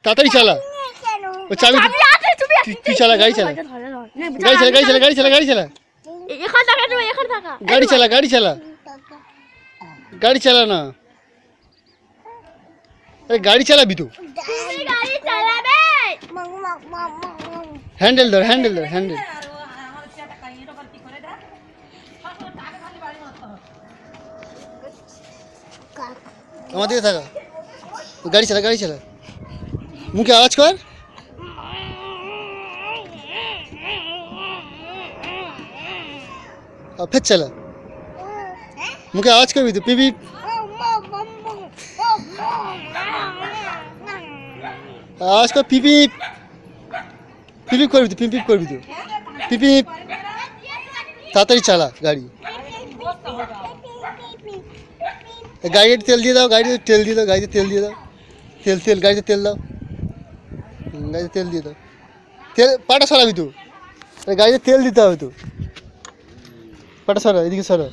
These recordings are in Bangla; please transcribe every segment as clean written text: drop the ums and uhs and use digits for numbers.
তাড়াতাড়ি চালা। ও চাবি তুই চালা, গাড়ি চালা, গাড়ি চালা, গাড়ি চালা, গাড়ি চালা, গাড়ি চালা, গাড়ি চালা, গাড়ি চালা, গাড়ি চালা না, আরে গাড়ি চালাবি তো। হ্যান্ডেল ধর, হ্যান্ডেল ধর, হ্যান্ডেল। আমার দিকে থাকা, গাড়ি চালা, গাড়ি চালা, মুখে আওয়াজ কর। ফের চালা, মুখে আওয়াজ করবি তো, পিপি। আওয়াজ কর, পিপি, পিপি করবি তো, পিপি করবি তো, পিপি। তাড়াতাড়ি চালা গাড়ি। গাড়িতে তেল দিয়ে দাও, গাড়িতে তেল দিয়ে দাও, গাড়িতে তেল দিয়ে দাও, তেল তেল, গাড়িতে তেল দাও, গাড়িতে তেল দিয়ে দাও, তেল। পাটা সরাবি তো, গাড়িতে তেল দিতে হবে তো, পাটা সরা, এদিকে সরা।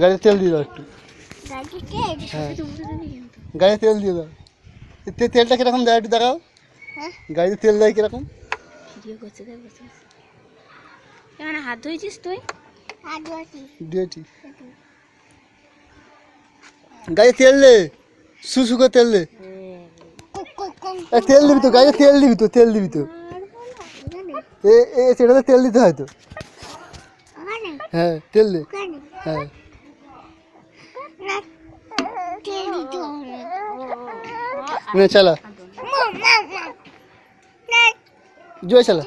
গাড়িতে তেল দিয়ে দাও একটু, হ্যাঁ গাড়িতে তেল দিয়ে দাও। তেলটা কিরকম দেয় একটু দেখাও, গাড়িতে তেল দেয় কিরকম। হাত ধুয়েছিস তুই? গাড়িতে তেল দে, সুসু করে তেল দে, তেল দিবি তো, গাড়িতে তেল দিবি তো, তেল দিবি তো, সেটাতে তেল দিতে হয় তো। হ্যাঁ তেল দে, হ্যাঁ চালা, জোরে চালা।